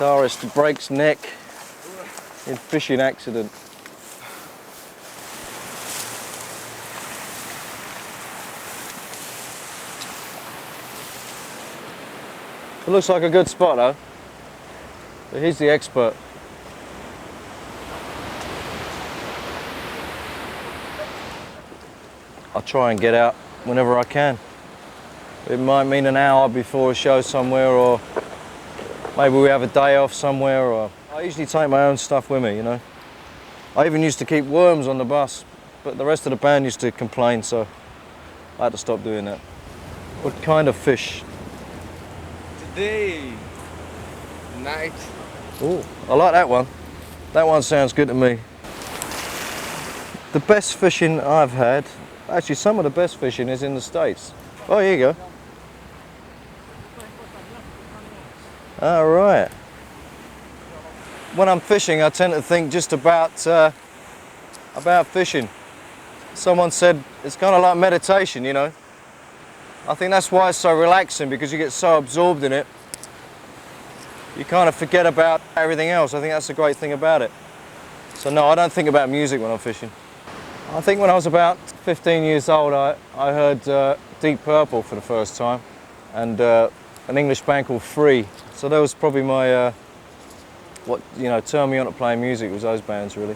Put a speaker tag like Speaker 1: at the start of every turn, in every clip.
Speaker 1: guitarist breaks neck in fishing accident. It looks like a good spot though. But he's the expert. I try and get out whenever I can. It might mean an hour before a show somewhere, or maybe we have a day off somewhere, or I usually take my own stuff with me, you know. I even used to keep worms on the bus, but the rest of the band used to complain, so I had to stop doing that. What kind of fish?
Speaker 2: Today, night.
Speaker 1: Oh, I like that one. That one sounds good to me. The best fishing I've had, actually some of the best fishing is in the States. Oh, here you go. All right. When I'm fishing, I tend to think just about fishing. Someone said it's kind of like meditation, you know. I think that's why it's so relaxing, because you get so absorbed in it. You kind of forget about everything else. I think that's the great thing about it. So no, I don't think about music when I'm fishing. I think when I was about 15 years old, I heard Deep Purple for the first time, and an English band called Free. So that was probably my, what, you know, turned me on to playing music, was those bands really.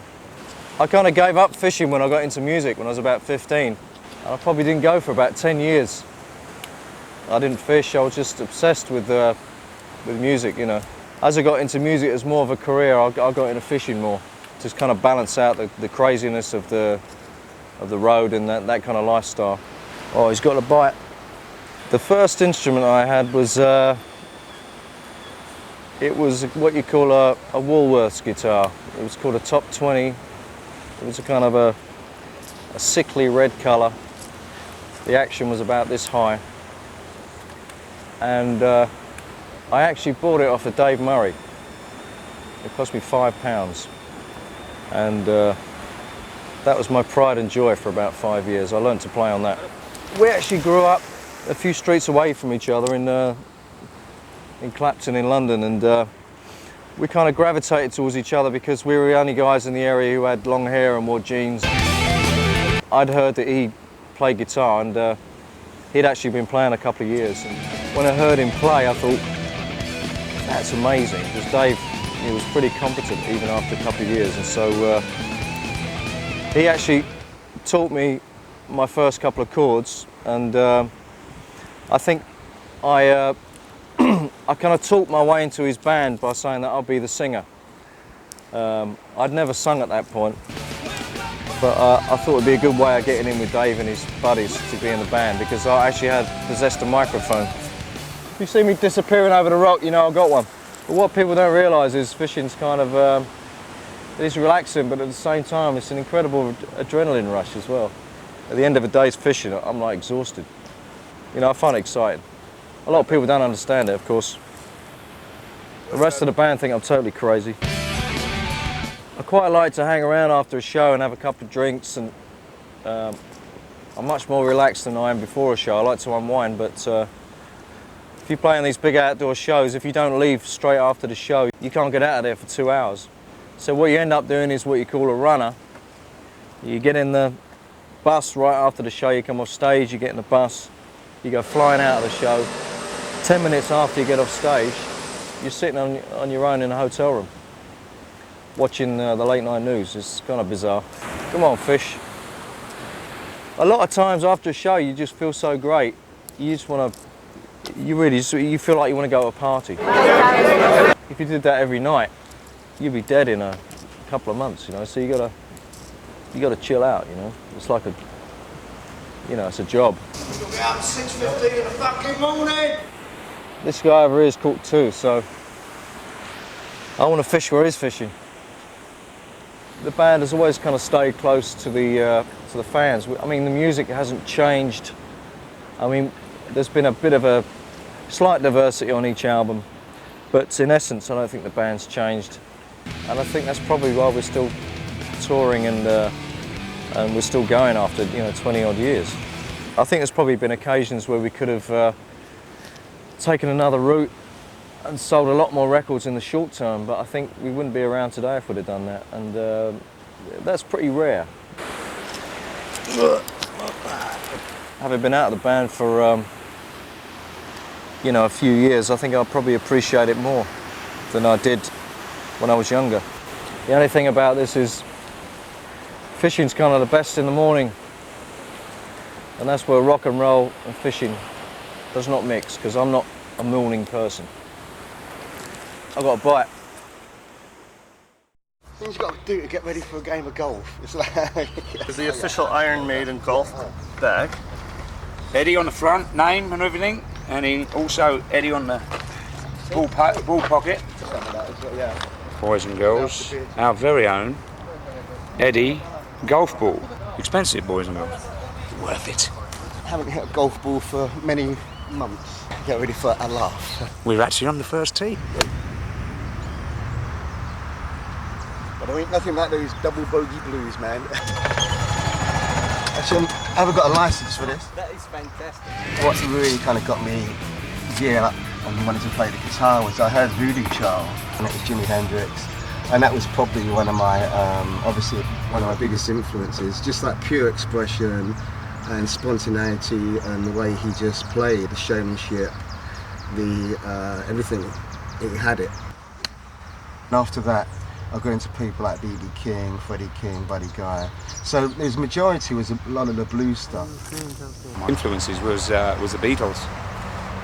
Speaker 1: I kind of gave up fishing when I got into music when I was about 15. And I probably didn't go for about 10 years. I didn't fish, I was just obsessed with music, you know. As I got into music as more of a career, I got into fishing more. Just kind of balance out the craziness of the road and that kind of lifestyle. Oh, he's got a bite. The first instrument I had was, it was what you call a Woolworths guitar. It was called a Top 20. It was a kind of a sickly red colour. The action was about this high. And I actually bought it off of Dave Murray. It cost me £5. And that was my pride and joy for about 5 years. I learned to play on that. We actually grew up a few streets away from each other in Clapton in London, and we kind of gravitated towards each other because we were the only guys in the area who had long hair and wore jeans. I'd heard that he played guitar, and he'd actually been playing a couple of years. And when I heard him play, I thought, that's amazing, because Dave, he was pretty competent even after a couple of years, and so he actually taught me my first couple of chords, and I think I kind of talked my way into his band by saying that I'll be the singer. I'd never sung at that point, but I thought it'd be a good way of getting in with Dave and his buddies to be in the band, because I actually possessed a microphone. If you see me disappearing over the rock, you know I've got one. But what people don't realise is fishing's kind of, it's relaxing, but at the same time it's an incredible adrenaline rush as well. At the end of a day's fishing, I'm like exhausted. You know, I find it exciting. A lot of people don't understand it, of course. The rest of the band think I'm totally crazy. I quite like to hang around after a show and have a couple of drinks, and I'm much more relaxed than I am before a show. I like to unwind, but if you play on these big outdoor shows, if you don't leave straight after the show, you can't get out of there for 2 hours. So what you end up doing is what you call a runner. You get in the bus right after the show, you come off stage, you get in the bus, you go flying out of the show. 10 minutes after you get off stage, you're sitting on your own in a hotel room, watching the late night news. It's kind of bizarre. Come on, fish. A lot of times after a show, you just feel so great. You just want to, you feel like you want to go to a party. If you did that every night, you'd be dead in a couple of months, you know. So you gotta chill out, you know. It's like it's a job.
Speaker 3: You'll be up 6:15 in the fucking morning.
Speaker 1: This guy over here is caught too, so I want to fish where he's fishing. The band has always kind of stayed close to the fans. I mean, the music hasn't changed. I mean, there's been a bit of a slight diversity on each album, but in essence, I don't think the band's changed. And I think that's probably why we're still touring and we're still going after 20 odd years. I think there's probably been occasions where we could have taken another route, and sold a lot more records in the short term, but I think we wouldn't be around today if we'd have done that, and that's pretty rare. Having been out of the band for you know, a few years, I think I'll probably appreciate it more than I did when I was younger. The only thing about this is fishing's kind of the best in the morning, and that's where rock and roll and fishing does not mix, because I'm not a morning person. I've got a bite.
Speaker 3: Things you've got to do to get ready for a game of golf. It's like
Speaker 4: It's the official Iron Maiden golf bag.
Speaker 2: Eddie on the front, name and everything, and then also Eddie on the ball pocket. Boys and girls, our very own Eddie golf ball. Expensive, boys and girls. Worth it.
Speaker 3: haven't hit a golf ball for many months. Get ready for a laugh.
Speaker 2: We're actually on the first tee.
Speaker 3: But there ain't nothing like those double bogey blues, man. Actually, I haven't got a license for this.
Speaker 4: That is fantastic.
Speaker 3: What really kind of got me geared up and wanted to play the guitar was I heard Voodoo Child, and it was Jimi Hendrix, and that was probably one of my, obviously one of my biggest influences. Just that pure expression and spontaneity and the way he just played, the showmanship, the everything, he had it. And after that, I got into people like B.B. King, Freddie King, Buddy Guy. So his majority was a lot of the blues stuff.
Speaker 2: My influences was the Beatles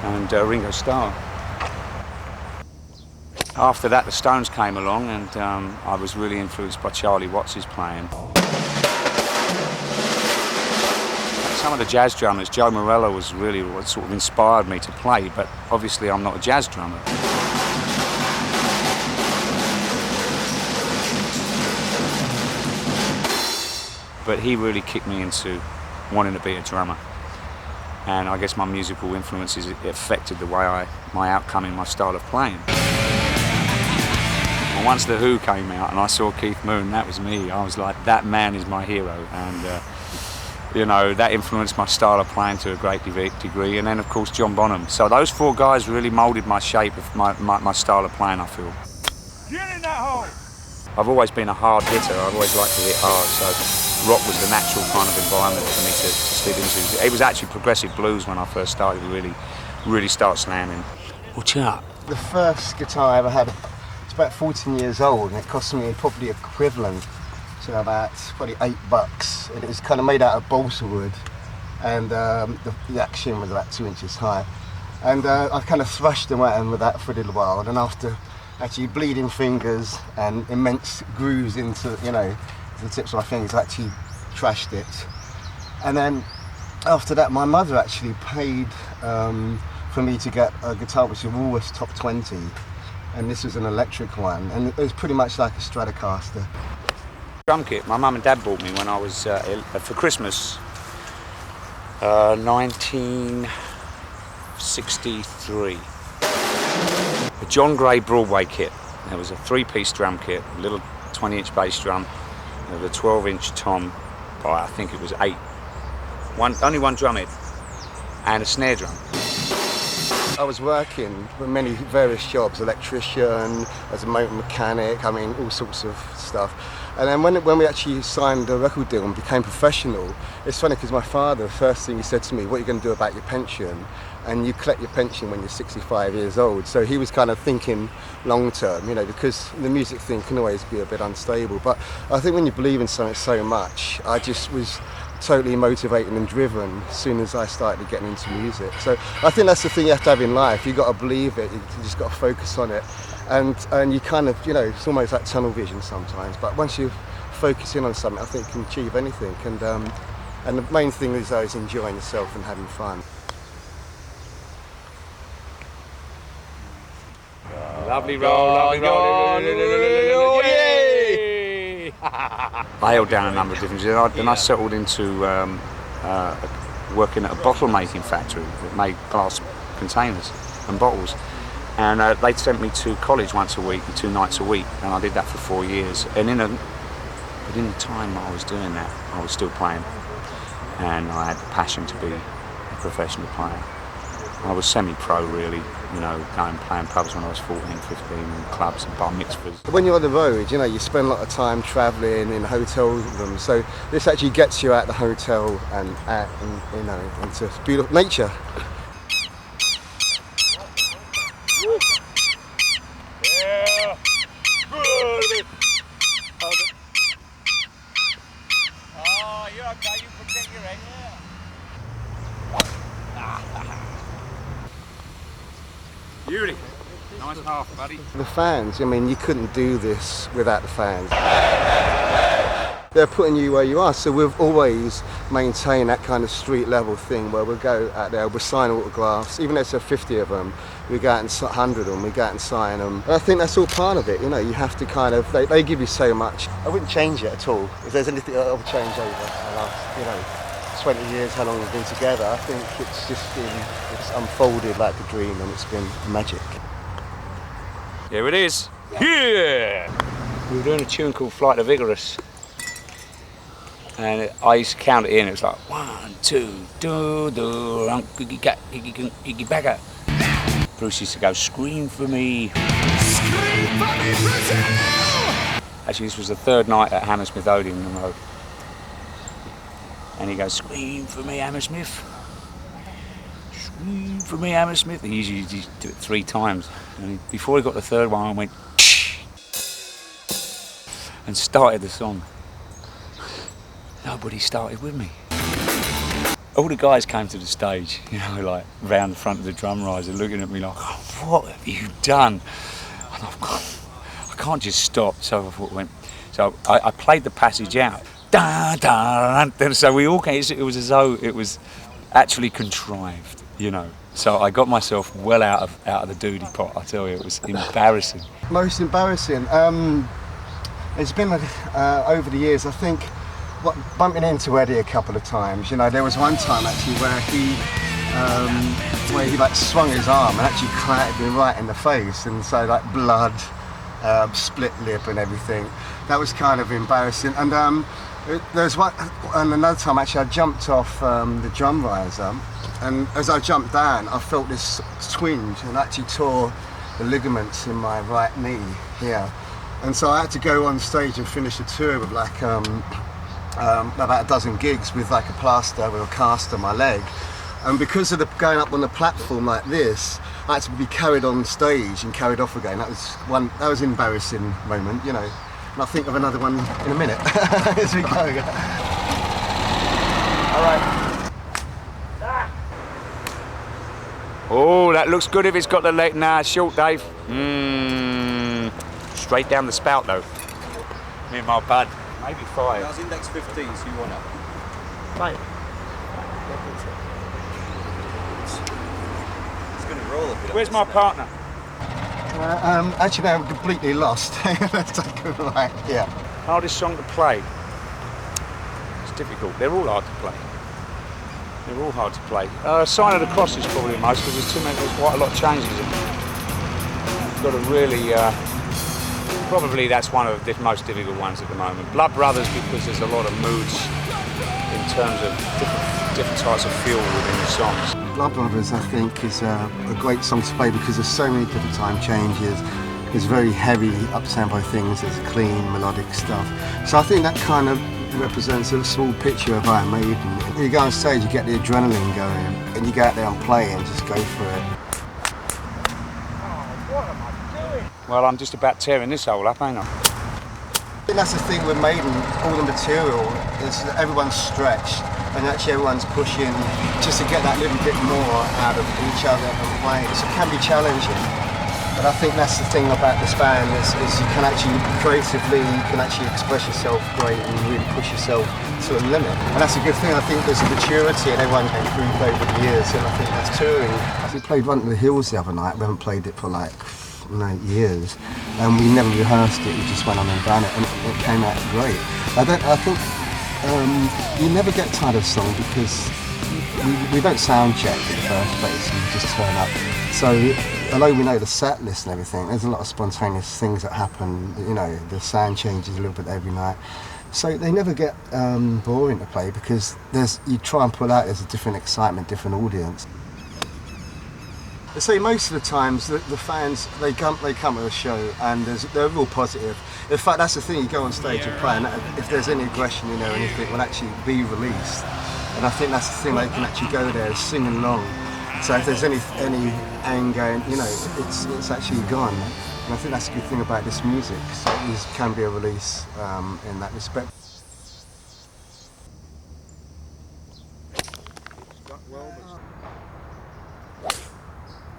Speaker 2: and Ringo Starr. After that, the Stones came along, and I was really influenced by Charlie Watts' playing. Some of the jazz drummers, Joe Morello was really what sort of inspired me to play, but obviously I'm not a jazz drummer. But he really kicked me into wanting to be a drummer. And I guess my musical influences affected the way my outcome in my style of playing. And once The Who came out and I saw Keith Moon, that was me. I was like, that man is my hero. And you know, that influenced my style of playing to a great degree. And then of course John Bonham. So those four guys really moulded my shape of my style of playing, I feel.
Speaker 5: Get in that hole!
Speaker 2: I've always been a hard hitter. I've always liked to hit hard. So rock was the natural kind of environment for me to slip into. It was actually progressive blues when I first started to really start slamming. Watch out.
Speaker 3: The first guitar I ever had, it's about 14 years old, and it cost me probably equivalent to about probably $8, and it was kind of made out of balsa wood, and the action was about 2 inches high, and I kind of thrashed around with that for a little while, and after actually bleeding fingers and immense grooves into, you know, the tips of my fingers, I actually trashed it. And then after that, my mother actually paid for me to get a guitar which was Woolworths Top 20, and this was an electric one, and it was pretty much like a Stratocaster.
Speaker 2: Drum kit, my mum and dad bought me when I was, for Christmas, 1963. A John Gray Broadway kit. There was a 3-piece drum kit, a little 20-inch bass drum, with a 12-inch tom, I think it was 8. Only one drum head, and a snare drum.
Speaker 3: I was working with many various jobs, electrician, as a motor mechanic, I mean, all sorts of stuff. And then when we actually signed the record deal and became professional, it's funny because my father, the first thing he said to me, what are you going to do about your pension? And you collect your pension when you're 65 years old. So he was kind of thinking long term, you know, because the music thing can always be a bit unstable. But I think when you believe in something so much, I just was totally motivated and driven as soon as I started getting into music. So I think that's the thing you have to have in life. You've got to believe it, you just got to focus on it. And you kind of, you know, it's almost like tunnel vision sometimes, but once you focus in on something, I think you can achieve anything. And the main thing is always enjoying yourself and having fun.
Speaker 2: Lovely roll, lovely roll, yay! I held down a number of different jobs, then I settled into working at a bottle making factory that made glass containers and bottles. And they'd sent me to college once a week, 2 nights a week, and I did that for 4 years. And within the time I was doing that, I was still playing, and I had the passion to be a professional player. I was semi-pro really, you know, going playing pubs when I was 14, 15, and clubs and bar mitzvahs.
Speaker 3: When you're on the road, you know, you spend a lot of time travelling in hotel rooms, so this actually gets you out of the hotel and out, and, you know, into beautiful nature.
Speaker 5: Yeah. Good. Oh, you're okay. You protect your head.
Speaker 2: Beauty. Nice half, buddy.
Speaker 3: The fans, I mean, you couldn't do this without the fans. They're putting you where you are, so we've always maintained that kind of street level thing where we'll go out there, we'll sign autographs, even though there's 50 of them, we go out and 100 of them, we go out and sign them. And I think that's all part of it, you know, you have to kind of, they give you so much. I wouldn't change it at all. If there's anything I would change over the last, you know, 20 years, how long we've been together, I think it's just been, it's unfolded like a dream and it's been magic.
Speaker 2: Here it is. Yeah! We were doing a tune called Flight of Icarus. And I used to count it in, it was like 1, 2, do, iggy bagger. Bruce used to go, scream for me. Scream for me, Brazil! Actually, this was the third night at Hammersmith Odeon in the road. And he goes, scream for me, Hammersmith. Scream for me, Hammersmith. He usually do it 3 times. And before he got the third one, I went, and started the song. Nobody started with me. All the guys came to the stage, you know, like round the front of the drum riser, looking at me like, oh, what have you done? And I can't just stop. So I thought, I played the passage out. Da, da, da. So we all came, it was as though it was actually contrived, you know. So I got myself well out of the doody pot, I tell you, it was embarrassing.
Speaker 3: Most embarrassing? It's been over the years, I think, bumping into Eddie a couple of times. You know, there was one time actually where he like swung his arm and actually clattered me right in the face, and so like blood, split lip and everything. That was kind of embarrassing. And there's one, and another time actually I jumped off the drum riser, and as I jumped down I felt this twinge and actually tore the ligaments in my right knee here. And so I had to go on stage and finish a tour with like about a dozen gigs with like a plaster with a cast on my leg. And because of the going up on the platform like this, I had to be carried on stage and carried off again. That was an embarrassing moment, you know. And I'll think of another one in a minute as we go. All right.
Speaker 2: Oh, that looks good if it's got the leg. Nah, short, Dave. Straight down the spout though. Me and my bud. Maybe 5.
Speaker 6: That was index 15, so you want it.
Speaker 4: Right.
Speaker 6: It's going to roll a bit.
Speaker 2: Where's my partner?
Speaker 3: Actually, no, I'm completely lost. Let's take a right. Yeah.
Speaker 2: Hardest song to play. It's difficult. They're all hard to play. They're all hard to play. Sign of the Cross is probably most, because there's quite a lot of changes in it. You've got to really. Probably that's one of the most difficult ones at the moment. Blood Brothers, because there's a lot of moods in terms of different types of feel within the songs.
Speaker 3: Blood Brothers, I think, is a great song to play because there's so many different time changes. There's very heavy up-tempo things, there's clean melodic stuff. So I think that kind of represents a small picture of Iron Maiden. You go on stage, you get the adrenaline going, and you go out there and play and just go for it.
Speaker 2: Well, I'm just about tearing this hole up, ain't I?
Speaker 3: I think that's the thing with Maiden, all the material is that everyone's stretched and actually everyone's pushing just to get that little bit more out of each other and playing. So it can be challenging, but I think that's the thing about this band is you can actually creatively, you can actually express yourself great and really push yourself to a limit. And that's a good thing. I think there's a maturity and everyone's improved over the years, and I think that's touring. We played Run to the Hills the other night. We haven't played it for like 8 years, and we never rehearsed it. We just went on and done it, and it came out great. I think you never get tired of a song because we don't sound check in the first place. We just turn up. So although we know the set list and everything, there's a lot of spontaneous things that happen. You know, the sound changes a little bit every night. So they never get boring to play because you try and pull out. There's a different excitement, different audience. I say most of the times the fans they come to the show and they're real positive. In fact, that's the thing. You go on stage and play, and if there's any aggression in there, anything will actually be released. And I think that's the thing. They can actually go there singing along. So if there's any anger, you know, it's actually gone. And I think that's a good thing about this music. So it can be a release in that respect.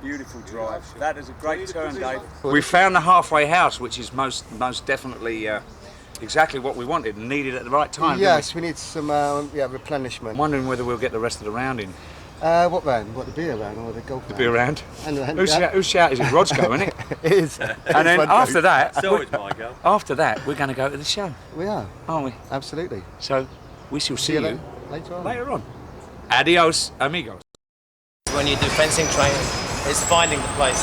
Speaker 2: Beautiful drive. That is a great turn, Dave. We found the halfway house, which is most definitely exactly what we wanted and needed at the right time.
Speaker 3: Yes, we need some replenishment.
Speaker 2: I'm wondering whether we'll get the rest of the round in.
Speaker 3: What round? What, the beer round or the golf round?
Speaker 2: The beer round.
Speaker 3: And
Speaker 2: Whose shout is it? Rod's go, isn't it?
Speaker 3: It is.
Speaker 2: And then after that,
Speaker 5: So it's my go.
Speaker 2: after that, we're going to go to the show,
Speaker 3: We are,
Speaker 2: aren't we?
Speaker 3: absolutely.
Speaker 2: So we shall see you
Speaker 3: later on.
Speaker 2: later on. Adios, amigos.
Speaker 7: When you do fencing training, it's finding the place.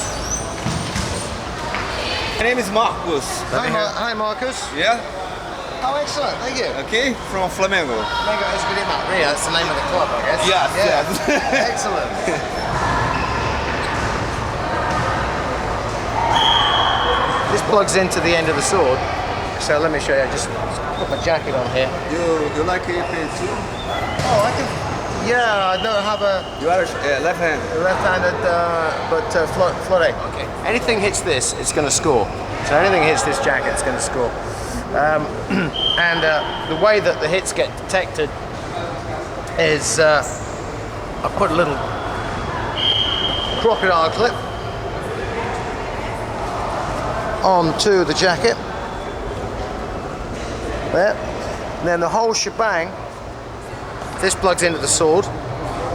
Speaker 6: My name is Marcus.
Speaker 3: Hi, Marcus.
Speaker 6: Yeah?
Speaker 3: Oh, excellent. Thank you.
Speaker 6: Okay, from Flamengo.
Speaker 3: Mega Esgrima. Ria, that's the name of the club, I guess.
Speaker 6: Yes,
Speaker 3: Yeah.
Speaker 6: yes.
Speaker 3: Excellent. This plugs into the end of the sword. So let me show you. I just put my jacket on here.
Speaker 6: You like it too?
Speaker 3: Oh, I can. Yeah, I don't have a
Speaker 6: You are left hand.
Speaker 3: left-handed, but flotte. Okay. Anything hits this, it's going to score. So anything hits this jacket, it's going to score. And the way that the hits get detected is I put a little crocodile clip onto the jacket. There. And then the whole shebang. This plugs into the sword.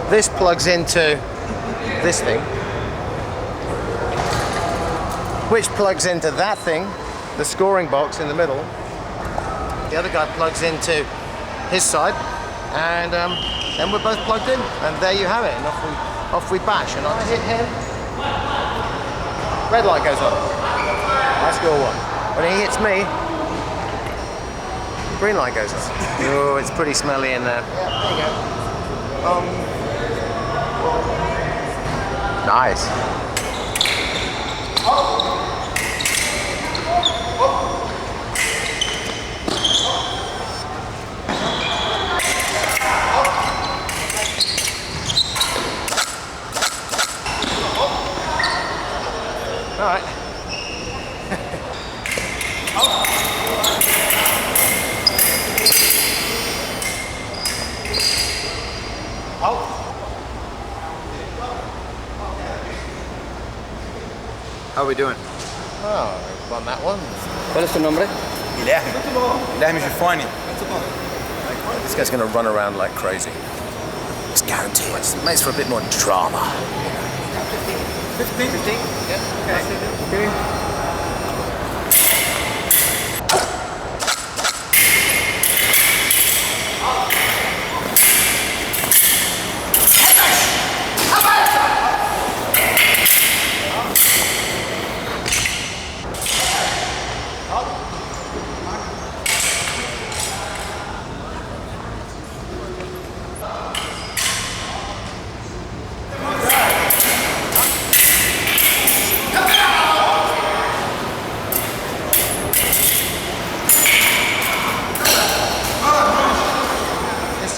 Speaker 3: This plugs into this thing, which plugs into that thing, the scoring box in the middle. The other guy plugs into his side, and then we're both plugged in, and there you have it. And off we bash. And I hit him. Red light goes on. I score one. When he hits me, green light goes on. Oh, it's pretty smelly in there. Yeah, there you go. Nice. All right.
Speaker 6: How are we doing?
Speaker 3: Oh, won that one.
Speaker 6: ¿Cuál es tu nombre? Guilherme Gifone.
Speaker 7: This guy's going to run around like crazy. It's guaranteed. It makes for a bit more drama.
Speaker 3: 15? Yeah. Okay.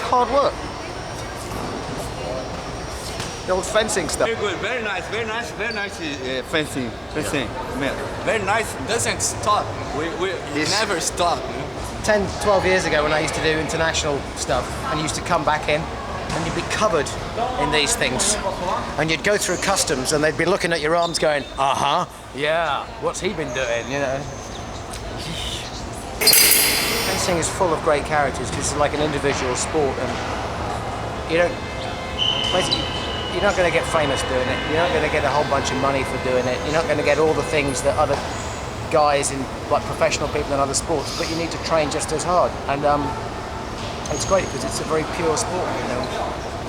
Speaker 3: Hard work. The old fencing stuff.
Speaker 6: Very good, very nice fencing. Man. Very nice.
Speaker 5: Doesn't stop. We never stop.
Speaker 7: 10, 12 years ago when I used to do international stuff and used to come back in and you'd be covered in these things. And you'd go through customs and they'd be looking at your arms going, uh-huh, yeah, what's he been doing, you know? Fencing is full of great characters because it's like an individual sport and you don't, basically, you're not going to get famous doing it. You're not going to get a whole bunch of money for doing it. You're not going to get all the things that other guys in, like professional people in other sports, but you need to train just as hard. And it's great because it's a very pure sport, you know.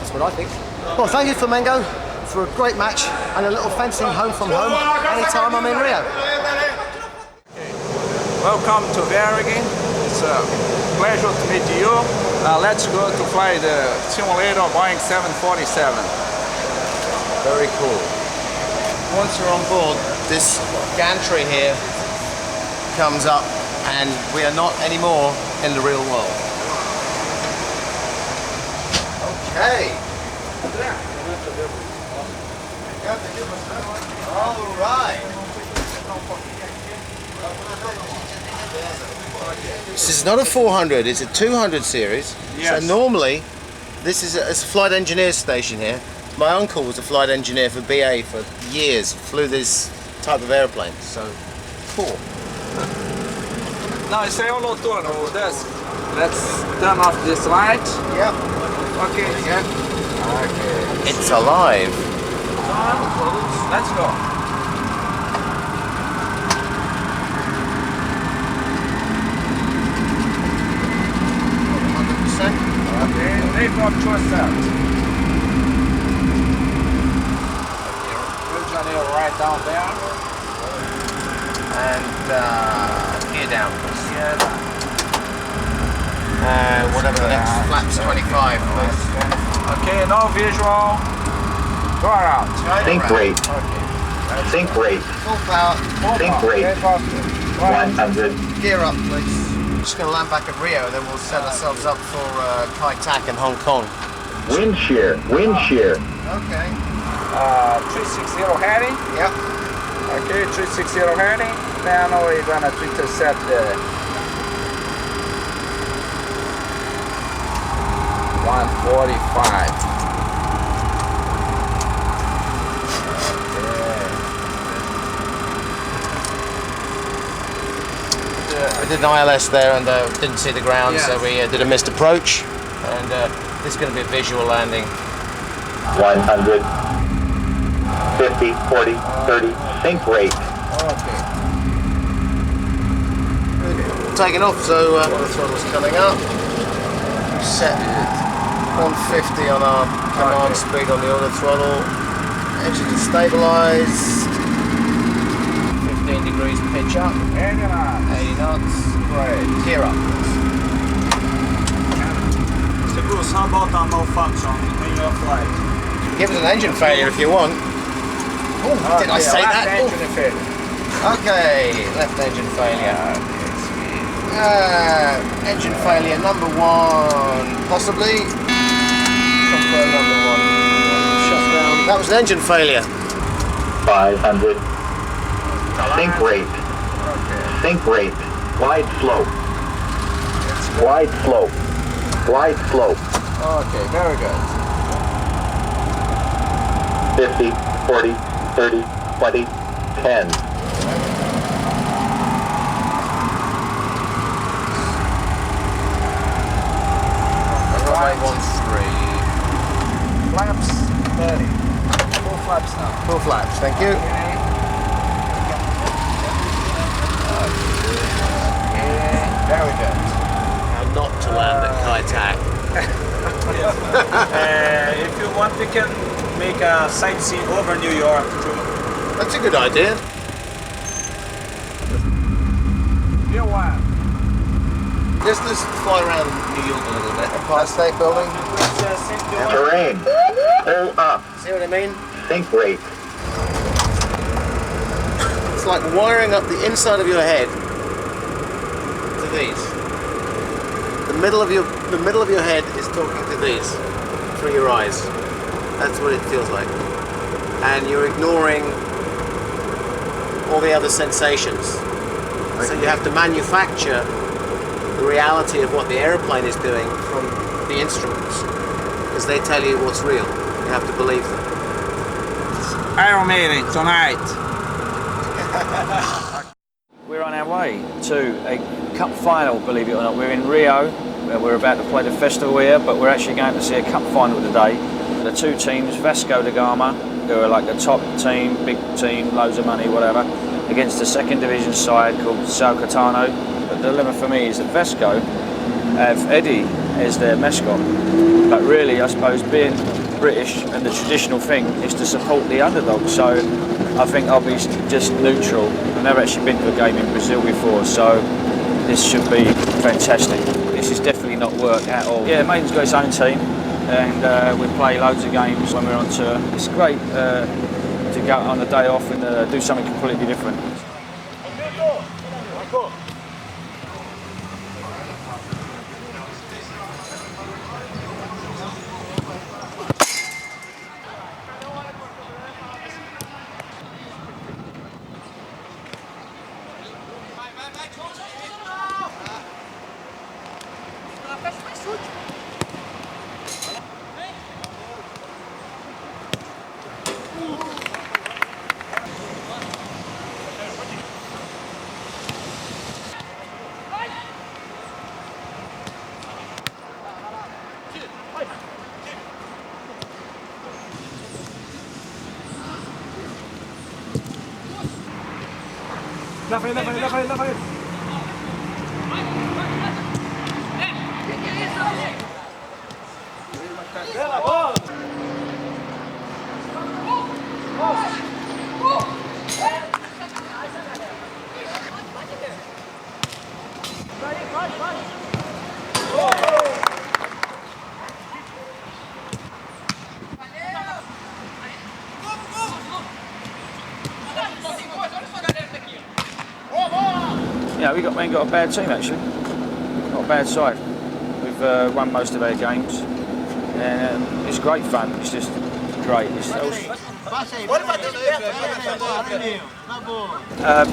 Speaker 7: That's what I think. Well, thank you, Flamengo, for a great match and a little fencing home from home anytime I'm in Rio.
Speaker 5: Welcome to Bergen. It's a pleasure to meet you. Let's go to fly the simulator Boeing 747.
Speaker 3: Very cool.
Speaker 7: once you're on board, this gantry here comes up and we are not anymore in the real world. Okay. All right. This is not a 400, it's a 200 series.
Speaker 5: Yes.
Speaker 7: So normally, this is a flight engineer station here. My uncle was a flight engineer for BA for years, flew this type of airplane, so cool.
Speaker 5: Now say hello to this. Let's turn off this light.
Speaker 7: Yep.
Speaker 5: Okay, yeah. Okay.
Speaker 7: It's alive.
Speaker 5: Let's go. Okay, they got choice out. Janeiro right down there.
Speaker 7: And gear down. And whatever the next flaps 25, please.
Speaker 5: Okay, no visual. Go around.
Speaker 8: Think rate.
Speaker 5: Okay.
Speaker 8: Think rate.
Speaker 7: Full power.
Speaker 8: Think rate. 100.
Speaker 7: Gear up, please. Just going to land back at Rio, and then we'll set ourselves up for Kai Tak in Hong Kong.
Speaker 8: Wind shear. Wind shear.
Speaker 7: Okay.
Speaker 5: 360 heading.
Speaker 7: Yep.
Speaker 5: Okay, 360 heading. Then we're gonna intercept the 145.
Speaker 7: We did an ILS there and didn't see the ground,
Speaker 5: Yes.
Speaker 7: so we did a missed approach. And this is going to be a visual landing.
Speaker 8: 100. 50, 40, 30. Think rate.
Speaker 5: Okay.
Speaker 7: Taking off, so the throttle's coming up. We set 150 on our command speed on the auto throttle. Engine is stabilised. 15 degrees pitch up. 80 knots.
Speaker 5: Great.
Speaker 7: Gear up.
Speaker 9: Mr. Bruce, how about our malfunction in your flight?
Speaker 7: Give us an engine failure if you want. Oh, did I say that?
Speaker 5: Engine failure.
Speaker 7: Okay, left engine failure. Engine failure number 1, possibly. Confirm number 1. Shut down. That was an engine failure.
Speaker 8: 500. Think rate. Think rate. Glide slope. Glide slope. Glide slope.
Speaker 5: Okay, very good.
Speaker 8: 50, 40, 30, 20, 10.
Speaker 7: Runway 13.
Speaker 5: Flaps 30. Full flaps now.
Speaker 7: Full flaps, thank you.
Speaker 5: Very good.
Speaker 7: How not to land at Kai Tak.
Speaker 9: If you want, we can make a sightseeing over New York too.
Speaker 7: That's a good idea.
Speaker 5: Here one.
Speaker 7: Let's fly around New York a little bit. Empire State Building.
Speaker 8: Terrain. Pull up.
Speaker 7: See what I mean?
Speaker 8: Think rate.
Speaker 7: It's like wiring up the inside of your head to these. The middle of your head is talking to these through your eyes. That's what it feels like. And you're ignoring all the other sensations. So you have to manufacture the reality of what the airplane is doing from the instruments, because they tell you what's real. You have to believe them.
Speaker 5: Iron Maiden tonight.
Speaker 10: We're on our way to a cup final, believe it or not. We're in Rio, where we're about to play the festival here, but we're actually going to see a cup final today. The two teams, Vasco da Gama, who are like the top team, big team, loads of money, whatever, against the second division side called São Caetano. The dilemma for me is that Vasco have Eddie as their mascot, but really I suppose being British and the traditional thing is to support the underdog, so I think I'll be just neutral. I've never actually been to a game in Brazil before, so this should be fantastic. This is definitely not work at all. Yeah, Maiden's got his own team and we play loads of games when we're on tour. It's great to go on a day off and do something completely different. Yeah, we ain't got a bad team actually. Not a bad side. We've won most of our games, and it's great fun. It's just great. It's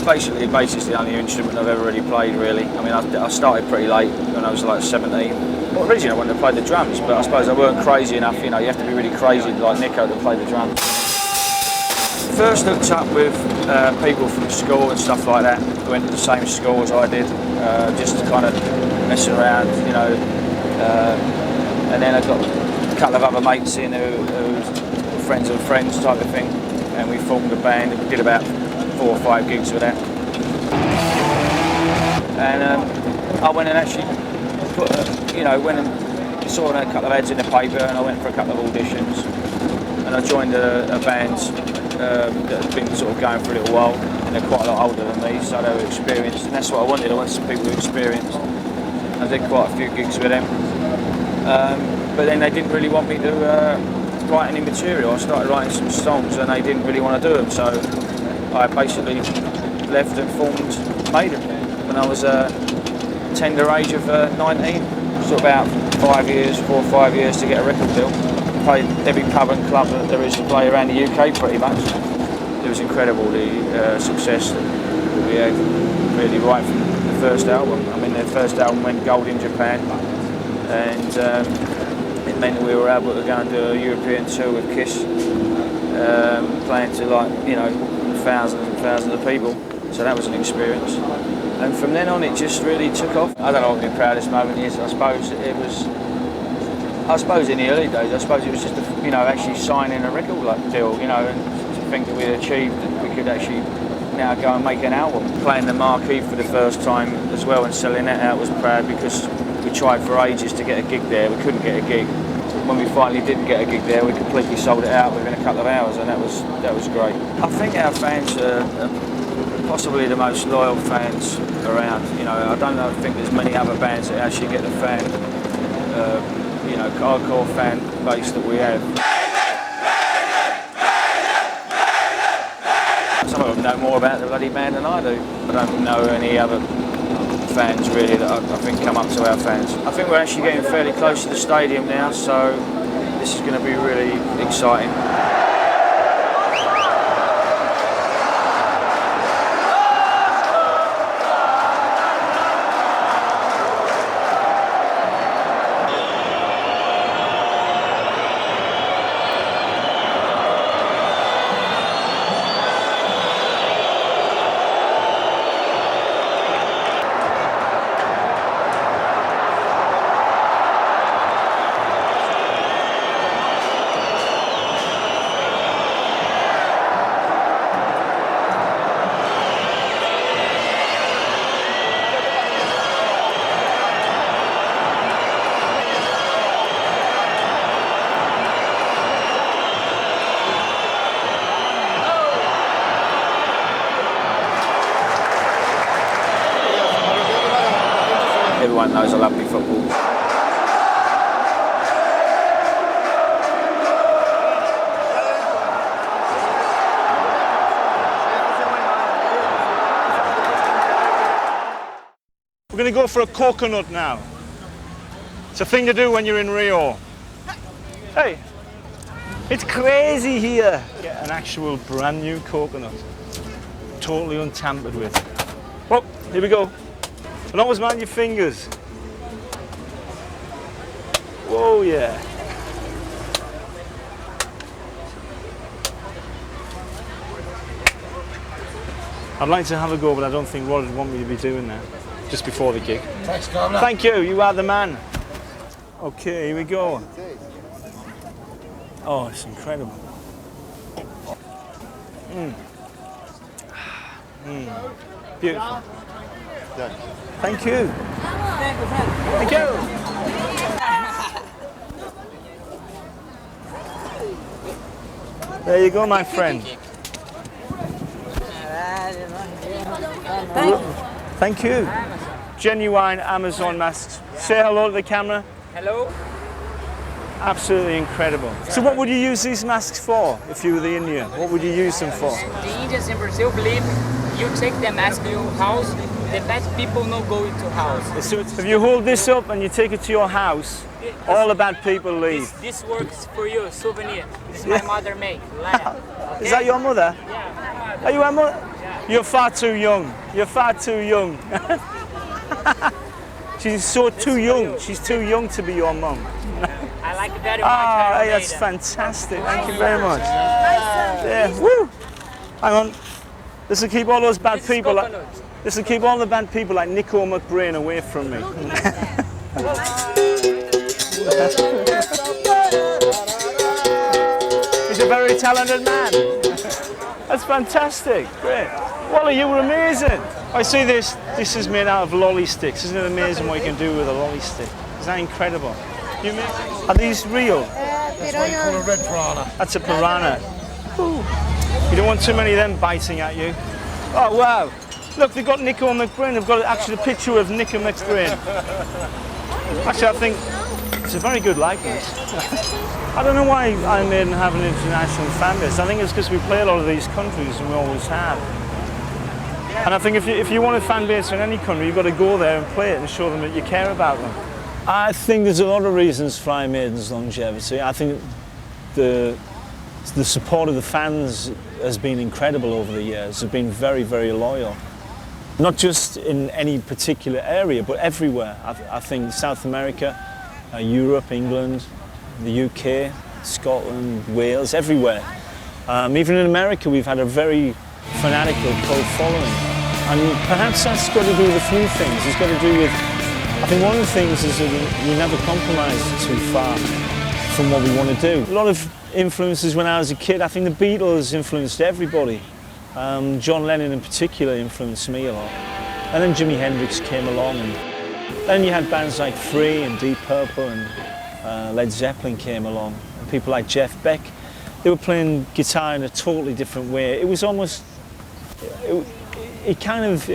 Speaker 10: basically, bass is the only instrument I've ever really played. Really, I mean, I started pretty late when I was like 17. Well, originally I wanted to play the drums, but I suppose I weren't crazy enough. You know, you have to be really crazy like Nicko to play the drums. First hooked up with people from school and stuff like that, who went to the same school as I did, just to kind of mess around, you know. And then I got a couple of other mates in who were friends of friends type of thing, and we formed a band and we did about 4 or 5 gigs with that. And I went and actually put, went and saw a couple of ads in the paper, and I went for a couple of auditions, and I joined a band that had been sort of going for a little while, and they're quite a lot older than me, so they were experienced, and that's what I wanted. I wanted some people who were experienced. I did quite a few gigs with them, but then they didn't really want me to write any material. I started writing some songs, and they didn't really want to do them, so I basically left and formed Maiden when I was tender age of 19. It took about 4 or 5 years to get a record deal. Played every pub and club that there is to play around the UK pretty much. It was incredible, the success that we had really right from the first album. I mean, their first album went gold in Japan, and it meant that we were able to go and do a European tour with Kiss, playing to thousands and thousands of people. So that was an experience. And from then on it just really took off. I don't know what my proudest moment is. I suppose in the early days, it was just, actually signing a record deal, and to think that we'd achieved that we could actually now go and make an album. Playing the marquee for the first time as well and selling that out was proud, because we tried for ages to get a gig there. We couldn't get a gig. When we finally did get a gig there, we completely sold it out within a couple of hours, and that was great. I think our fans are possibly the most loyal fans around. I don't think there's many other bands that actually get the hardcore fan base that we have. Some of them know more about the bloody band than I do. I don't know any other fans really that I think come up to our fans. I think we're actually getting fairly close to the stadium now, so this is going to be really exciting. Everyone knows I love my football.
Speaker 5: going to go for a coconut now. It's a thing to do when you're in Rio. Hey, it's crazy here. Get an actual brand new coconut. Totally untampered with. Oh, here we go. And always mind your fingers. Whoa, yeah. I'd like to have a go, but I don't think Rod would want me to be doing that just before the gig.
Speaker 7: Thanks, Caveman.
Speaker 5: Thank you, you are the man. Okay, here we go. Oh, it's incredible. Beautiful. Thank you. Thank you. There you go, my friend. Thank you. Genuine Amazon masks. Say hello to the camera.
Speaker 11: Hello.
Speaker 5: Absolutely incredible. So what would you use these masks for if you were the Indian? What would you use them for?
Speaker 11: The Indians in Brazil believe you take the mask to your house, the bad people no go into house.
Speaker 5: So if you hold this up and you take it to your house, all the bad people leave.
Speaker 11: This works for you, souvenir. This is my mother made. Leia.
Speaker 5: Is that your mother?
Speaker 11: Yeah.
Speaker 5: Are you a mother? Yeah. You're far too young. You're far too young. She's too young. She's too young to be your mum.
Speaker 11: I like it very much.
Speaker 5: Ah, hey, that's fantastic. Thank you very much. Yeah. Woo. Hang on. This will keep all those bad people. This will keep all the bad people like Nicko McBrain away from me. He's a very talented man. That's fantastic. Great. Wally, you were amazing. I see this. This is made out of lolly sticks. Isn't it amazing what you can do with a lolly stick? Is that incredible? Are these real?
Speaker 12: That's what you call a red piranha.
Speaker 5: That's a piranha. Ooh. You don't want too many of them biting at you. Oh, wow. Look, they've got Nicko McBrain. They've got actually a picture of Nicko McBrain. Actually, I think it's a very good likeness. I don't know why Iron Maiden have an international fan base. I think it's because we play a lot of these countries and we always have. And I think if you want a fan base in any country, you've got to go there and play it and show them that you care about them. I think there's a lot of reasons for Iron Maiden's longevity. I think the support of the fans has been incredible over the years. They've been very, very loyal. Not just in any particular area, but everywhere. I think South America, Europe, England, the UK, Scotland, Wales, everywhere. Even in America, we've had a very fanatical cult following. And perhaps that's got to do with a few things. It's got to do with, I think one of the things is that we never compromise too far from what we want to do. A lot of influences when I was a kid. I think the Beatles influenced everybody. John Lennon in particular influenced me a lot. And then Jimi Hendrix came along, and then you had bands like Free and Deep Purple, and Led Zeppelin came along, and people like Jeff Beck. They were playing guitar in a totally different way. It was almost, it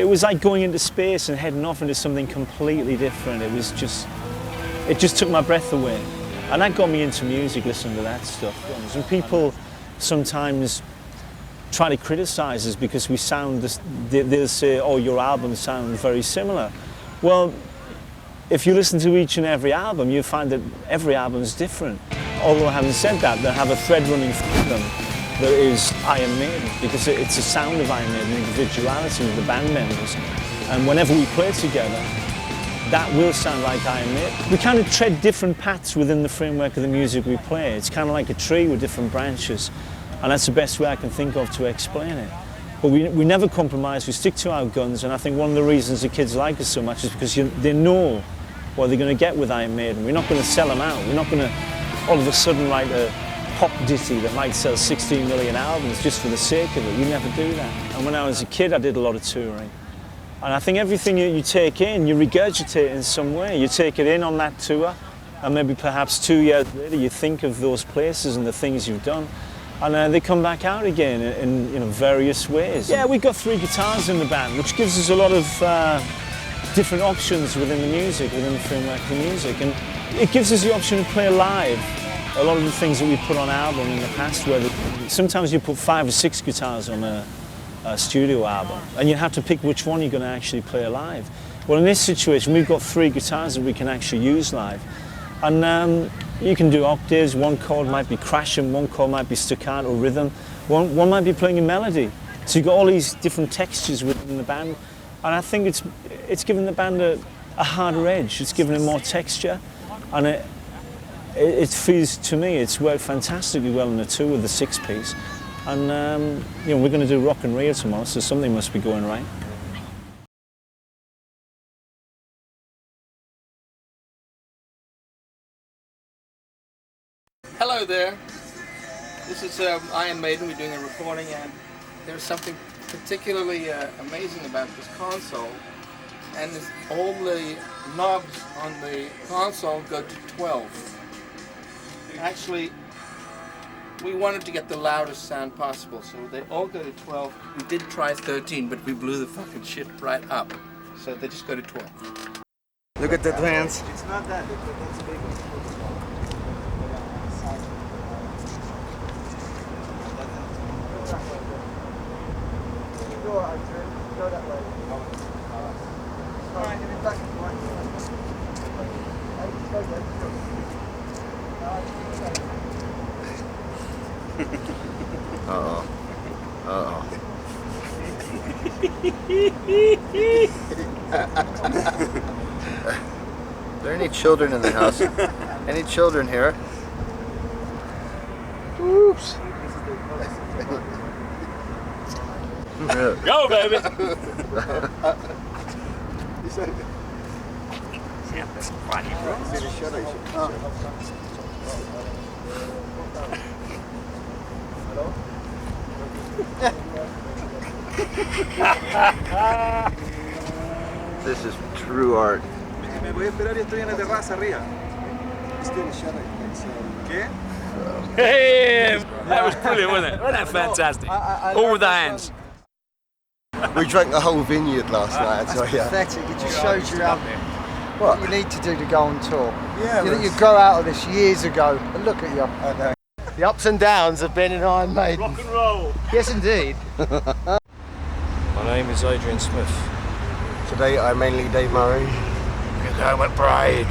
Speaker 5: was like going into space and heading off into something completely different. It just took my breath away. And that got me into music, listening to that stuff. And people sometimes try to criticize us because we sound, they'll say, oh, your albums sound very similar. Well, if you listen to each and every album, you find that every album is different. Although having said that, they have a thread running through them that is Iron Maiden, because it's the sound of Iron Maiden, the individuality of the band members. And whenever we play together, that will sound like Iron Maiden. We kind of tread different paths within the framework of the music we play. It's kind of like a tree with different branches. And that's the best way I can think of to explain it. But we never compromise, we stick to our guns, and I think one of the reasons the kids like us so much is because they know what they're going to get with Iron Maiden. We're not going to sell them out. We're not going to all of a sudden write a pop ditty that might sell 16 million albums just for the sake of it. We never do that. And when I was a kid, I did a lot of touring. And I think everything you take in, you regurgitate in some way. You take it in on that tour, and maybe perhaps 2 years later you think of those places and the things you've done. And they come back out again in various ways. Yeah, we've got 3 guitars in the band, which gives us a lot of different options within the music, within the framework of the music. And it gives us the option to play live. A lot of the things that we put on album in the past, where sometimes you put 5 or 6 guitars on a studio album, and you have to pick which one you're going to actually play live. Well, in this situation, we've got 3 guitars that we can actually use live. And you can do octaves, one chord might be crashing, one chord might be staccato rhythm, one might be playing a melody. So you've got all these different textures within the band. And I think it's given the band a harder edge, it's given it more texture. And it feels, to me, it's worked fantastically well in the tour with the 6-piece. And you know, we're going to do Rock in Rio tomorrow, so something must be going right.
Speaker 13: Hello there. This is Iron Maiden. We're doing a recording, and there's something particularly amazing about this console. And all the knobs on the console go to 12. Actually, we wanted to get the loudest sound possible, so they all go to 12. We did try 13, but we blew the fucking shit right up. So they just go to 12.
Speaker 3: Look at the hands.
Speaker 5: It's not that, that's a big one. Go that way. Alright, give it back.
Speaker 3: Uh-oh. Uh-oh. Are there any children in the house? Any children here? Oops.
Speaker 2: Go, baby!
Speaker 3: This is true art.
Speaker 14: Me voy a esperar y estoy en la terraza arriba. ¿Qué?
Speaker 2: Hey! That was brilliant, wasn't it? Wasn't that fantastic? All with the hands.
Speaker 3: We drank the whole vineyard last night, I tell you.
Speaker 15: Pathetic. It just shows you what you need to do to go on tour.
Speaker 3: Yeah,
Speaker 15: you grow out of this years ago, but look at you. I know. The ups and downs have been in Iron Maiden.
Speaker 5: Rock and roll.
Speaker 15: Yes, indeed.
Speaker 1: My name is Adrian Smith.
Speaker 3: Today I'm mainly Dave Murray.
Speaker 2: Nicko McBrain.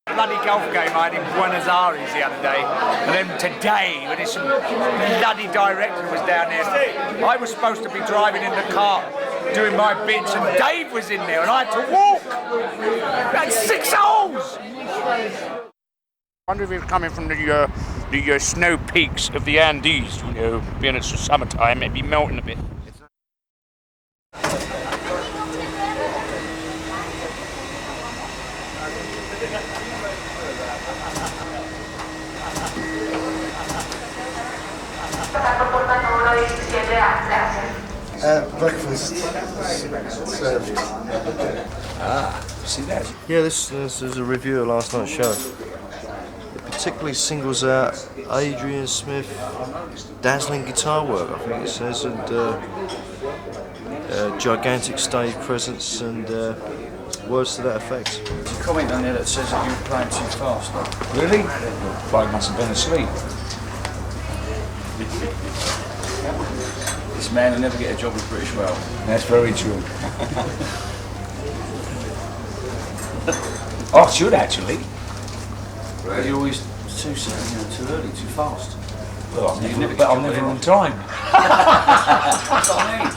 Speaker 2: Bloody golf game I had in Buenos Aires the other day, and then today when some bloody director was down there, I was supposed to be driving in the car doing my bits, and Dave was in there, and I had to walk. That's 6 holes. I wonder if he was coming from the snow peaks of the Andes. You know, being it's summertime, it'd be melting a bit.
Speaker 3: Breakfast served.
Speaker 2: See that?
Speaker 1: Yeah, this is a review of last night's show. It particularly singles out Adrian Smith dazzling guitar work, I think it says, and gigantic stage presence and words to that effect.
Speaker 10: There's a comment on there that says that you're playing too fast. Though.
Speaker 2: Really? Bloke must have been asleep.
Speaker 10: This man will never get a job with British Rail.
Speaker 2: That's very true. Oh, it should actually.
Speaker 10: Right. You're always too early, too fast.
Speaker 2: Well, I'm never on time.
Speaker 10: That's what I mean.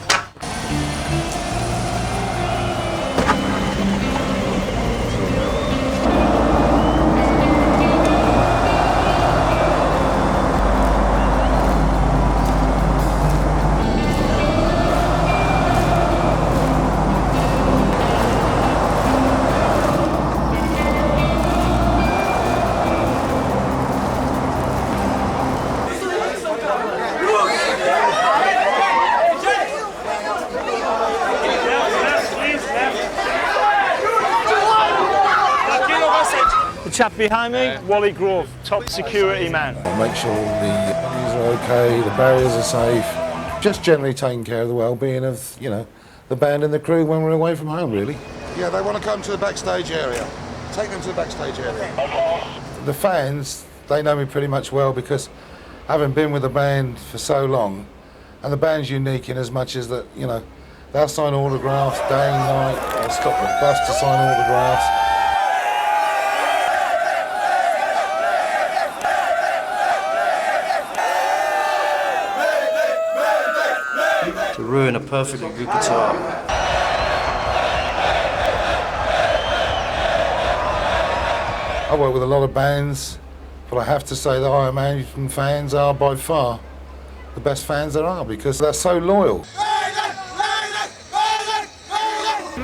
Speaker 5: Chap behind me, Wally Grove, top security man.
Speaker 12: Make sure all the bunnies are okay, the barriers are safe. Just generally taking care of the well-being of, you know, the band and the crew when we're away from home, really.
Speaker 14: Yeah, they want to come to the backstage area. Take them to the backstage area.
Speaker 12: The fans, they know me pretty much well because having been with the band for so long, and the band's unique in as much as that, you know, They'll sign autographs day and night. They'll stop the bus to sign autographs.
Speaker 16: To ruin a perfectly good guitar.
Speaker 12: I work with a lot of bands, but I have to say that Iron Maiden fans are by far the best fans there are because they're so loyal.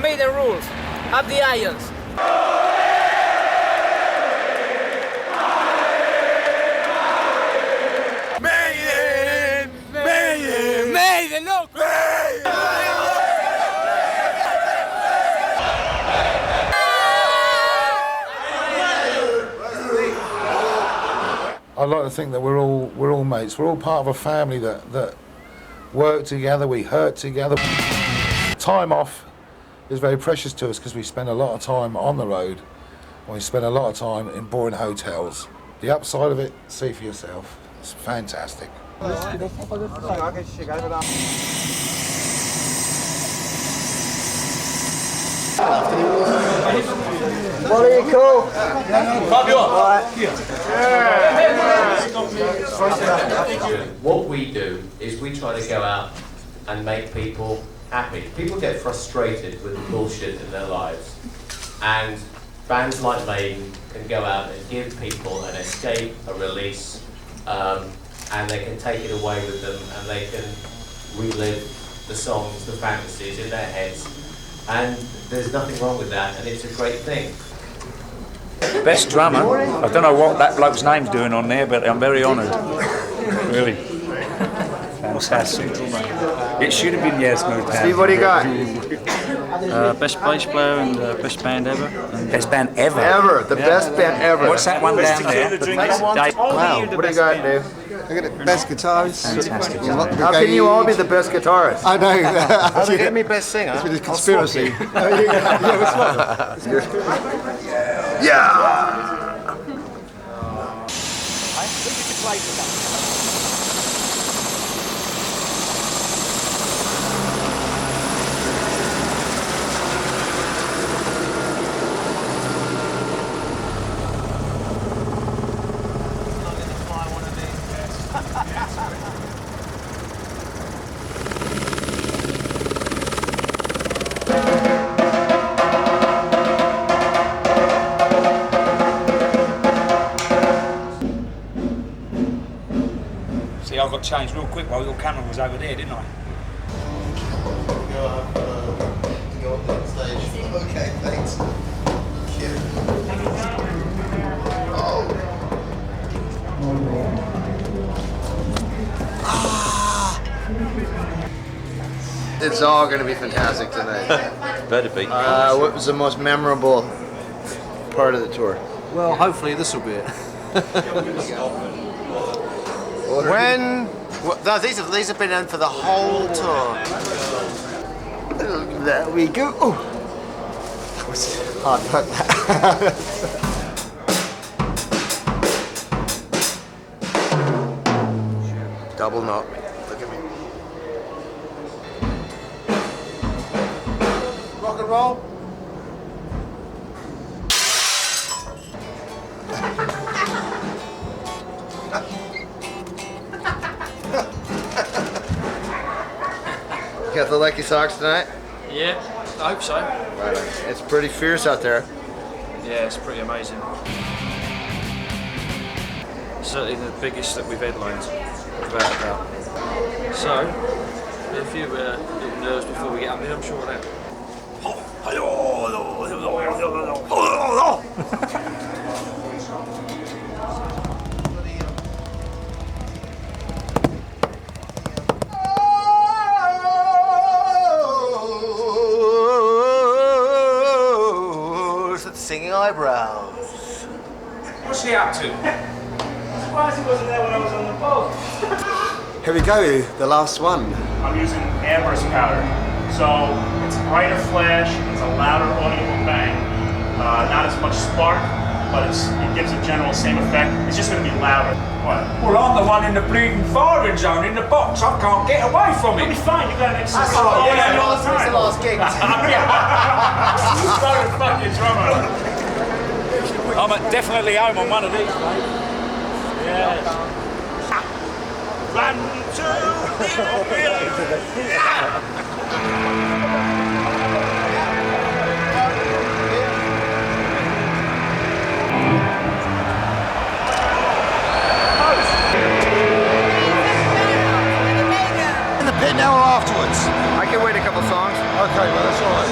Speaker 11: Maiden rules. Up the irons.
Speaker 2: Maiden! Maiden! Maiden! No!
Speaker 12: I like to think that we're all mates. We're all part of a family that work together, we hurt together. Time off is very precious to us because we spend a lot of time on the road and we spend a lot of time in boring hotels. The upside of it, see for yourself. It's fantastic.
Speaker 15: What are you cool?
Speaker 17: What we do is we try to go out and make people happy. People get frustrated with the bullshit in their lives, and bands like Maiden can go out and give people an escape, a release, and they can take it away with them, and they can relive the songs, the fantasies in their heads, and there's nothing wrong with that, and it's a great thing.
Speaker 2: Best drummer. I don't know what that bloke's name's doing on there, but I'm very honoured. Really. Fantastic. It should have been Yes Smooth.
Speaker 15: Steve, what do you got?
Speaker 10: Best bass player and best band ever.
Speaker 2: Best band ever?
Speaker 15: Ever. The best band ever.
Speaker 2: What's that one down there?
Speaker 15: Wow. What do you got, Dave?
Speaker 3: I got the best guitarist.
Speaker 2: Fantastic.
Speaker 15: How can you all be the best guitarist?
Speaker 3: I know.
Speaker 15: How they get me best singer?
Speaker 3: It's with a conspiracy.
Speaker 15: Yeah!
Speaker 2: See, I got changed real quick while your camera was over there, didn't I?
Speaker 3: Go up on stage. Okay, thanks.
Speaker 15: It's all going to be fantastic tonight.
Speaker 16: Better be.
Speaker 15: What was the most memorable part of the tour?
Speaker 16: Well, hopefully this will be it.
Speaker 15: When? No, these have been in for the whole tour. There we go. Oh, that was hard. Double knot. Look at me. Rock and roll. Got the lucky socks tonight?
Speaker 10: Yeah, I hope so.
Speaker 15: Right. It's pretty fierce out there.
Speaker 10: Yeah, it's pretty amazing. Certainly the biggest that we've headlined, without a doubt. So, a few little nerves before we get up there, I'm sure of that.
Speaker 15: Singing eyebrows.
Speaker 2: What's he up to?
Speaker 9: Surprised he wasn't there when I was on the boat.
Speaker 3: Here we go, the last one.
Speaker 9: I'm using amber's powder. So it's a brighter flash, it's a louder audible bang, not as much spark,
Speaker 5: but it gives a general same effect. It's just going to be louder. What?
Speaker 2: Well, I'm the one in the bleeding firing zone in the box. I can't get away from it.
Speaker 5: You'll be fine. You got an excellent
Speaker 2: Oh, yeah.
Speaker 5: all the time.
Speaker 7: It's the last gig.
Speaker 5: You started fucking drummer.
Speaker 2: I'm definitely home on one of these, mate.
Speaker 5: Yes. 1,
Speaker 14: In the pit now or afterwards?
Speaker 15: I can wait a couple songs.
Speaker 14: Okay, well that's all right.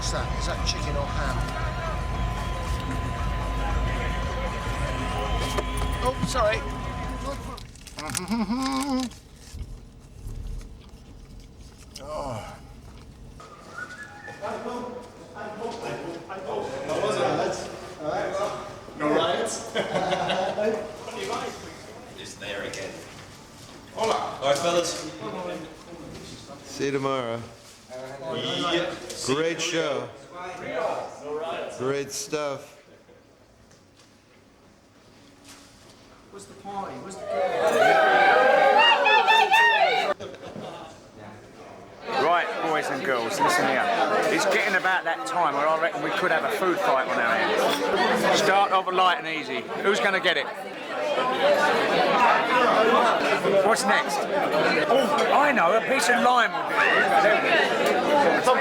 Speaker 15: What's that? Is that chicken or ham? Oh, sorry. Oh.
Speaker 14: How was it, lads? All right, well, no riots?
Speaker 18: It's there again.
Speaker 14: Hola.
Speaker 18: All right, fellas.
Speaker 19: See you tomorrow.
Speaker 18: Yeah.
Speaker 19: Great show. Great stuff.
Speaker 15: What's the party? What's the
Speaker 2: Right, boys and girls, listen here. It's getting about that time where I reckon we could have a food fight on our hands. Start off light and easy. Who's going to get it? What's next? Oh, I know, a piece of lime will do it.
Speaker 15: Oh,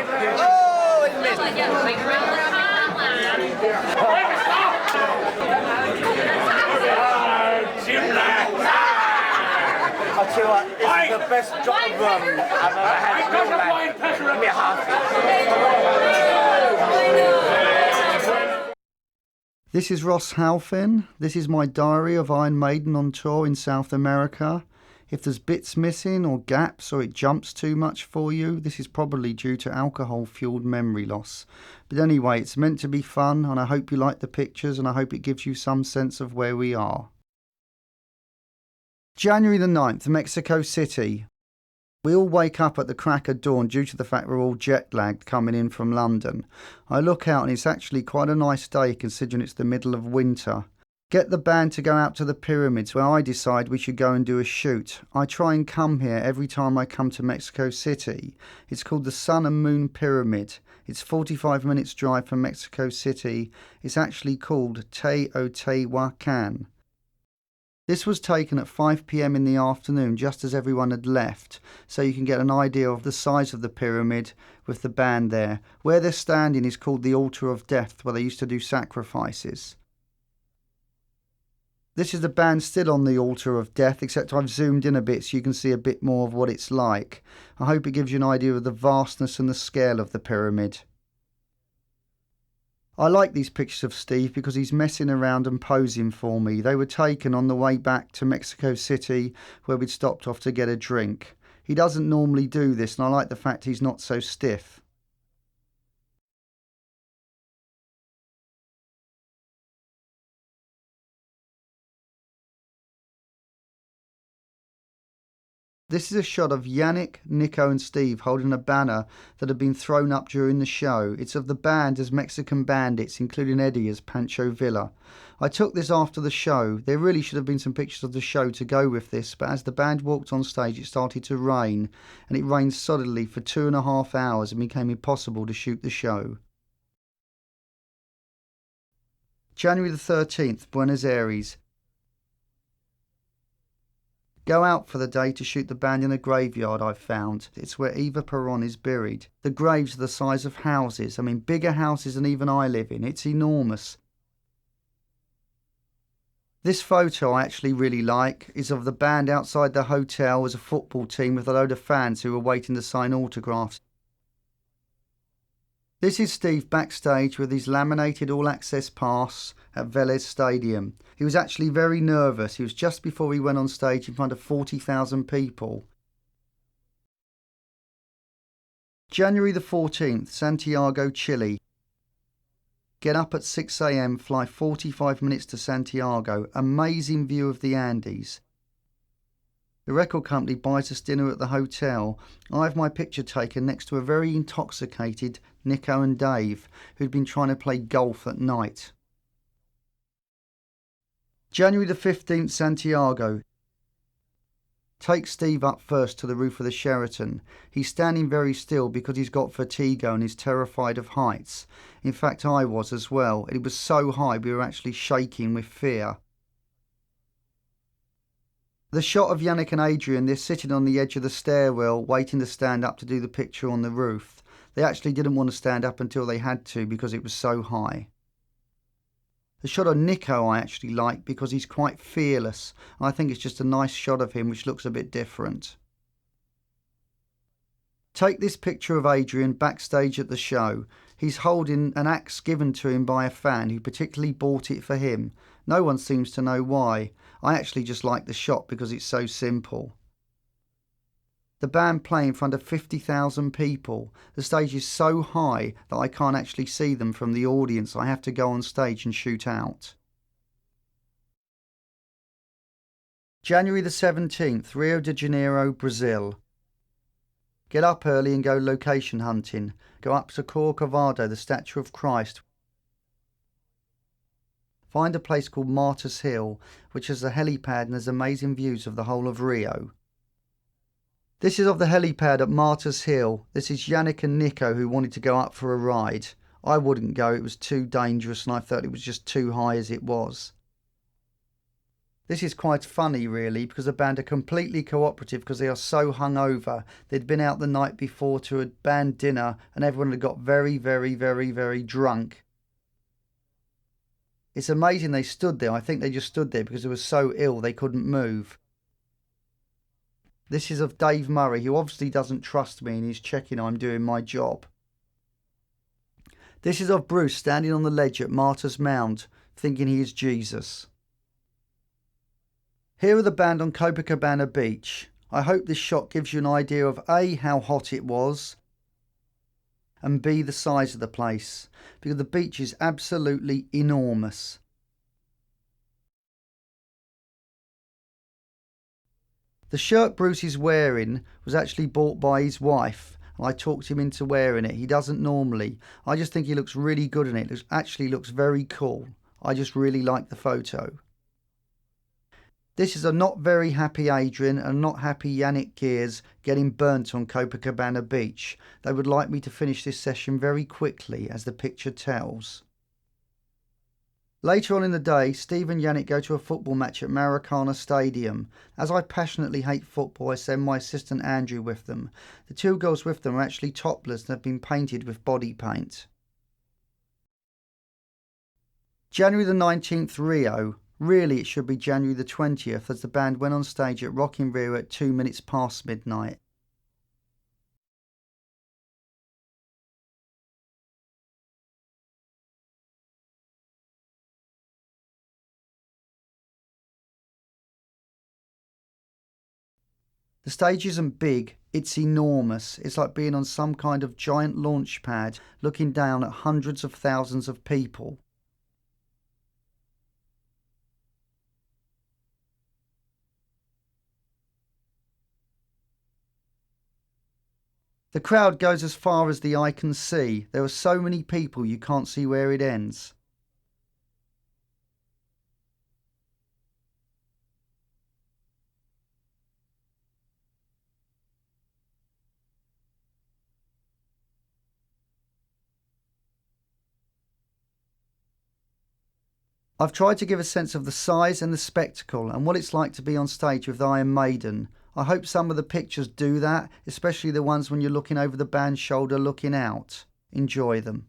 Speaker 15: it missed.
Speaker 20: I'll tell you what, this is the best drop of rum I've ever had. Give me a half.
Speaker 21: This is Ross Halfin. This is my diary of Iron Maiden on tour in South America. If there's bits missing or gaps or it jumps too much for you, this is probably due to alcohol-fueled memory loss. But anyway, it's meant to be fun, and I hope you like the pictures, and I hope it gives you some sense of where we are. January the 9th, Mexico City. We all wake up at the crack of dawn due to the fact we're all jet-lagged coming in from London. I look out and it's actually quite a nice day considering it's the middle of winter. Get the band to go out to the pyramids where I decide we should go and do a shoot. I try and come here every time I come to Mexico City. It's called the Sun and Moon Pyramid. It's 45 minutes drive from Mexico City. It's actually called Teotihuacan. This was taken at 5 p.m. in the afternoon, just as everyone had left, so you can get an idea of the size of the pyramid with the band there. Where they're standing is called the Altar of Death, where they used to do sacrifices. This is the band still on the Altar of Death, except I've zoomed in a bit so you can see a bit more of what it's like. I hope it gives you an idea of the vastness and the scale of the pyramid. I like these pictures of Steve because he's messing around and posing for me. They were taken on the way back to Mexico City where we'd stopped off to get a drink. He doesn't normally do this and I like the fact he's not so stiff. This is a shot of Janick, Nicko and Steve holding a banner that had been thrown up during the show. It's of the band as Mexican Bandits, including Eddie as Pancho Villa. I took this after the show. There really should have been some pictures of the show to go with this, but as the band walked on stage it started to rain, and it rained solidly for 2.5 hours and became impossible to shoot the show. January the 13th, Buenos Aires. Go out for the day to shoot the band in a graveyard I've found. It's where Eva Peron is buried. The graves are the size of houses. I mean, bigger houses than even I live in. It's enormous. This photo I actually really like is of the band outside the hotel as a football team with a load of fans who were waiting to sign autographs. This is Steve backstage with his laminated all-access pass at Vélez Stadium. He was actually very nervous. He was just before he went on stage in front of 40,000 people. January the 14th, Santiago, Chile. Get up at 6 a.m, fly 45 minutes to Santiago. Amazing view of the Andes. The record company buys us dinner at the hotel. I have my picture taken next to a very intoxicated Nicko and Dave, who'd been trying to play golf at night. January the 15th, Santiago. Take Steve up first to the roof of the Sheraton. He's standing very still because he's got vertigo and is terrified of heights. In fact, I was as well. It was so high we were actually shaking with fear. The shot of Janick and Adrian, they're sitting on the edge of the stairwell waiting to stand up to do the picture on the roof. They actually didn't want to stand up until they had to because it was so high. The shot of Nicko I actually like because he's quite fearless. I think it's just a nice shot of him which looks a bit different. Take this picture of Adrian backstage at the show. He's holding an axe given to him by a fan who particularly bought it for him. No one seems to know why. I actually just like the shot because it's so simple. The band play in front of 50,000 people. The stage is so high that I can't actually see them from the audience. I have to go on stage and shoot out. January the 17th, Rio de Janeiro, Brazil. Get up early and go location hunting. Go up to Corcovado, the statue of Christ. Find a place called Martyrs Hill, which has a helipad and has amazing views of the whole of Rio. This is of the helipad at Martyrs Hill. This is Janick and Nicko who wanted to go up for a ride. I wouldn't go, it was too dangerous and I thought it was just too high as it was. This is quite funny really because the band are completely cooperative because they are so hungover. They'd been out the night before to a band dinner and everyone had got very, very, very, very drunk. It's amazing they stood there. I think they just stood there because they were so ill they couldn't move. This is of Dave Murray, who obviously doesn't trust me and he's checking I'm doing my job. This is of Bruce standing on the ledge at Martyr's Mound, thinking he is Jesus. Here are the band on Copacabana Beach. I hope this shot gives you an idea of A, how hot it was, and B, the size of the place, because the beach is absolutely enormous. The shirt Bruce is wearing was actually bought by his wife, and I talked him into wearing it. He doesn't normally. I just think he looks really good in it. It actually looks very cool. I just really like the photo. This is a not very happy Adrian and not happy Janick Gers getting burnt on Copacabana Beach. They would like me to finish this session very quickly, as the picture tells. Later on in the day, Steve and Janick go to a football match at Maracana Stadium. As I passionately hate football, I send my assistant Andrew with them. The two girls with them are actually topless and have been painted with body paint. January the 19th, Rio. Really, it should be January the 20th, as the band went on stage at Rock in Rio at 2 minutes past midnight. The stage isn't big, it's enormous. It's like being on some kind of giant launch pad, looking down at hundreds of thousands of people. The crowd goes as far as the eye can see. There are so many people you can't see where it ends. I've tried to give a sense of the size and the spectacle and what it's like to be on stage with Iron Maiden. I hope some of the pictures do that, especially the ones when you're looking over the band's shoulder looking out. Enjoy them.